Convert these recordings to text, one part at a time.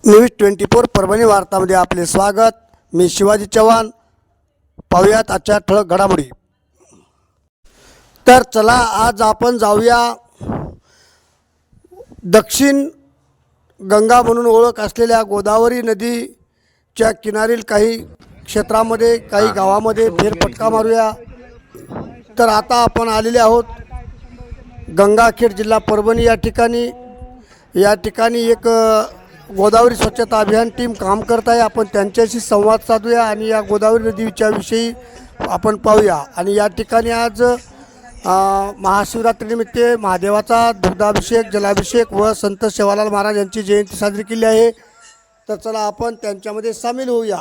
News 24 Parbhani वार्तामध्ये आपले स्वागत। मी शिवाजी चव्हाण। पाहूयात आजच्या ठळक घडामोडी। तर चला आज आपण जाऊया दक्षिण गंगा म्हणून ओळख असलेल्या गोदावरी नदीच्या किनारील काही क्षेत्रामध्ये काही गावामध्ये फेरफटका मारूया। तर आता आपण आलेले आहोत गंगाखेड जिल्हा परभणी या ठिकाणी एक गोदावरी स्वच्छता अभियान टीम काम करत आहे। आपण त्यांच्याशी संवाद साधूया आणि या गोदावरी नदीच्या विषयी आपण पाहूया। आणि या ठिकाणी आज महाशिवरात्रीनिमित्त महादेवाचा दुग्धाभिषेक जलाभिषेक व संत सेवालाल महाराज यांची जयंती साजरी केली आहे। तर चला आपण त्यांच्यामध्ये सामील होऊया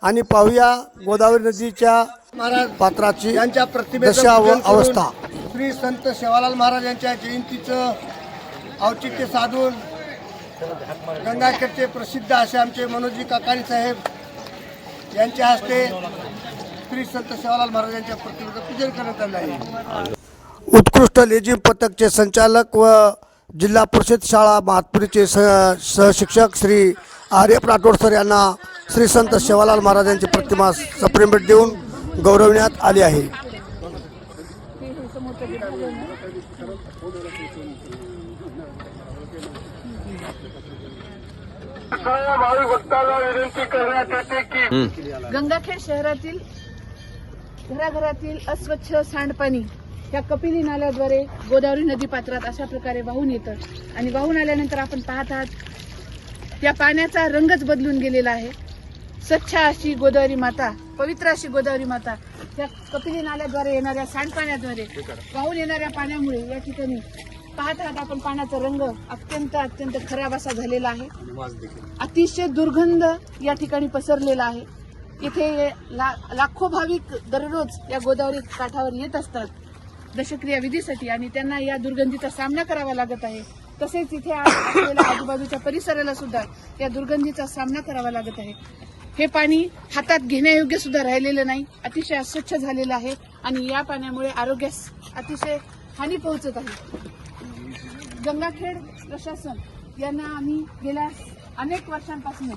आणि पाहूया गोदावरी नदीच्या महाराज पात्राची यांच्या प्रतिमेचा अवस्था। श्री संत सेवालाल महाराज यांच्या जयंतीचं औचित्य साधून गंगाखेडचे प्रसिद्ध असे आमचे मनोजी काकाणी साहेब यांच्या हस्ते श्री संत सेवालाल महाराज यांच्या प्रतिमेचं पूजन करण्यात आलं आहे। उत्कृष्ट लेझिम पथकचे संचालक व जिल्हा परिषद शाळा महातपुरीचे सहशिक्षक श्री आर्यप राठोड सर यांना श्री संत सेवालाल महाराज यांची प्रतिमा सप्रेम भेट देऊन गौरवण्यात आली आहे। गंगाखेड शहरातील घराघरातील अस्वच्छ सांडपाणी या कपिली नाल्याद्वारे गोदावरी नदी पात्रात अशा प्रकारे वाहून येतं आणि वाहून आल्यानंतर आपण पाहत आहात त्या पाण्याचा रंगच बदलून गेलेला आहे। स्वच्छ अशी गोदावरी माता, पवित्र अशी गोदावरी माता त्या कपिली नाल्याद्वारे येणाऱ्या सांडपाण्याद्वारे वाहून येणाऱ्या पाण्यामुळे या ठिकाणी पाहत आहात आपण पाण्याचा रंग अत्यंत खराब असा झालेला आहे। अतिशय दुर्गंध या ठिकाणी पसरलेला आहे। इथे लाखो भाविक दररोज या गोदावरी काठावर येत असतात दशक्रिया विधीसाठी आणि त्यांना या दुर्गंधीचा सामना करावा लागत आहे। तसेच इथे असलेल्या आजूबाजूच्या परिसराला सुद्धा या दुर्गंधीचा सामना करावा लागत आहे। हे पाणी हातात घेण्यायोग्य सुद्धा राहिलेलं नाही, अतिशय अस्वच्छ झालेलं आहे आणि या पाण्यामुळे आरोग्यास अतिशय हानी पोहोचत आहे। गंगाखेड प्रशासन यांना आम्ही गेल्या अनेक वर्षांपासून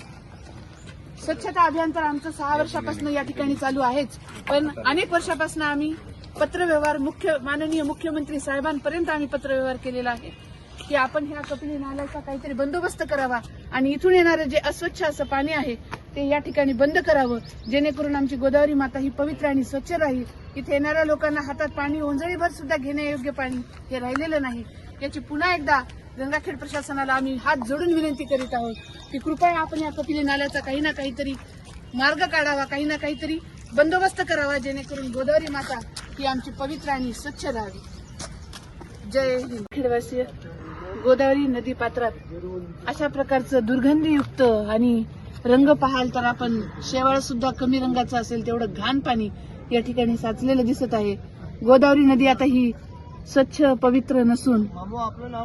स्वच्छता अभियान तर आमचं 6 वर्षापासून या ठिकाणी चालू आहेच, पण अनेक वर्षापासून आम्ही पत्रव्यवहार माननीय मुख्यमंत्री साहेबांपर्यंत आम्ही पत्रव्यवहार केलेला आहे की आपण ह्या कपिली नाल्याचा काहीतरी बंदोबस्त करावा आणि इथून येणारे जे अस्वच्छ असं पाणी आहे ते या ठिकाणी बंद करावं, जेणेकरून आमची गोदावरी माता ही पवित्र आणि स्वच्छ राहील। इथे येणाऱ्या लोकांना हातात पाणी ओंजळीभर सुद्धा घेण्यायोग्य पाणी हे राहिलेलं नाही। याची पुन्हा एकदा गंगाखेड प्रशासनाला आम्ही हात जोडून विनंती करीत आहोत की कृपया आपण या कपिली नाल्याचा काही ना काहीतरी मार्ग काढावा, काही ना काहीतरी बंदोबस्त करावा, जेणेकरून गोदावरी माता ही आमची पवित्र आणि स्वच्छ राहावी। जय हिंद। खेडवासीय गोदावरी नदी पात्रात अशा प्रकारचं दुर्गंधीयुक्त आणि रंग पाहाल तर आपण शेवाळ सुद्धा कमी रंगाचं असेल तेवढं घाण पाणी या ठिकाणी साचलेलं दिसत आहे। गोदावरी नदी आता ही स्वच्छ पवित्र नसून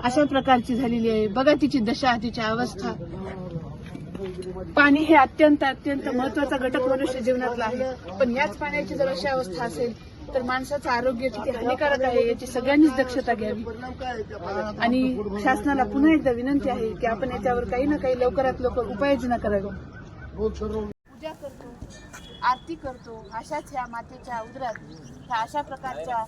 अशा प्रकारची झालेली आहे। बघा तिची दशा, तिची अवस्था। पाणी हे अत्यंत महत्वाचा घटक मनुष्य जीवनातला आहे, पण याच पाण्याची जर अशी अवस्था असेल तर माणसाचं आरोग्य किती हानिकारक आहे याची सगळ्यांनीच दक्षता घ्यावी। आणि शासनाला पुन्हा एकदा विनंती आहे की आपण याच्यावर काही ना काही लवकरात लवकर उपाययोजना करावी। पूजा करतो, आरती करतो, अशाच ह्या मातेच्या उदरात ह्या अशा प्रकारच्या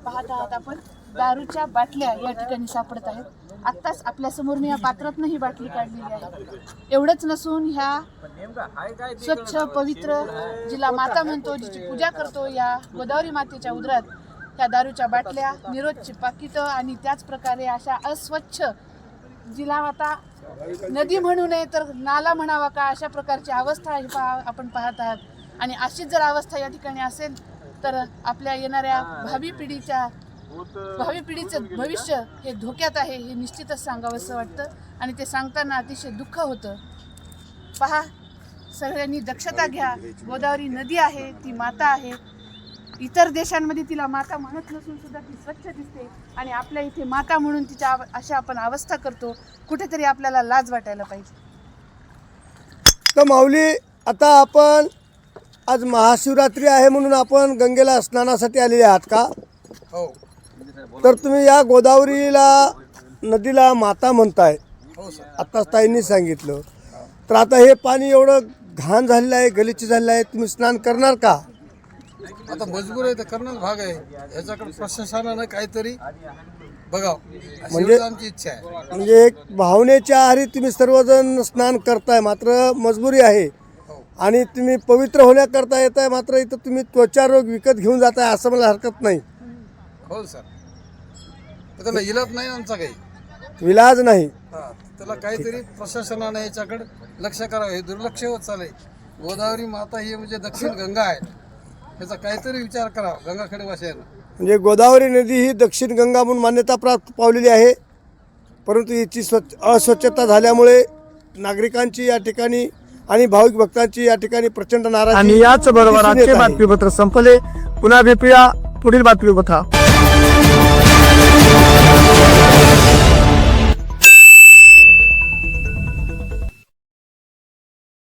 पाहत आहात आपण दारूच्या बाटल्या या ठिकाणी सापडत आहेत। आत्ताच आपल्या समोर मी या पात्रातनं ही बाटली काढलेली आहे। एवढंच नसून ह्या स्वच्छ पवित्र जिला माता म्हणतो, जिची पूजा करतो, या गोदावरी मातेच्या उदरात ह्या दारूच्या बाटल्या, निरोधची पाकिटं आणि त्याच प्रकारे अशा अस्वच्छ जिला आता नदी म्हणू नये तर नाला म्हणावा का अशा प्रकारची अवस्था आपण पाहत आहात। आणि अशीच जर अवस्था या ठिकाणी असेल तर आपल्या येणाऱ्या भावी पिढीचं भविष्य हे धोक्यात आहे हे निश्चितच सांगावंसं वाटतं आणि ते सांगताना अतिशय दुःख होतं। पहा, सगळ्यांनी दक्षता घ्या। गोदावरी नदी आहे, ती माता आहे। इतर देशांमध्ये तिला माता म्हणत नसून सुद्धा ती स्वच्छ दिसते आणि आपल्या इथे माता म्हणून तिच्या अशा आपण अवस्था करतो। कुठेतरी आपल्याला लाज वाटायला पाहिजे। तर माऊली, आता आपण आज महाशिवरात्री आहे म्हणून आपण गंगेला स्नानासाठी आलेले आहात का? हो तर तुम्ही या गोदावरीला नदीला माता म्हणताय, हो सर. आत्ताच ताईंनी सांगितलं. तर आता हे पाणी एवढं घाण झालेलं आहे, गलिच्छ झालेलं आहे, तुम्ही स्नान करणार का? आता मजबूर आहे तर करणंच भाग आहे. याच्याकडे प्रशासनानं काहीतरी बघावं म्हणजे- म्हणजे आमची इच्छा आहे. म्हणजे एक भावनेच्या आहारी तुम्ही सर्वजण स्नान करताय, मात्र मजबुरी आहे आणि तुम्ही पवित्र होण्याकरता येत आहे, मात्र इथं तुम्ही त्वचा रोग विकत घेऊन जाताय असं मला हरकत नाही. हो सर. तर त्याला इलाज नाही आमचा काही. विलाज नाही. त्याला काहीतरी प्रशासनानं याच्याकडे लक्ष करावं. हे दुर्लक्ष होत चाललंय. गोदावरी माता ही म्हणजे दक्षिण गंगा आहे, त्याचा काहीतरी विचार करावा गंगाखेड वासियांना. म्हणजे गोदावरी नदी ही दक्षिण गंगा म्हणून मान्यता प्राप्त पावलेली आहे, परंतु याची अस्वच्छता झाल्यामुळे नागरिकांची या ठिकाणी आणि भाविक भक्तांची या ठिकाणी प्रचंड नाराजी आणि याच बरोबर दिसून येत आजचे आहे. बातमीपत्र संपले. पुन्हा भेटूया पुढील बातमीपत्र.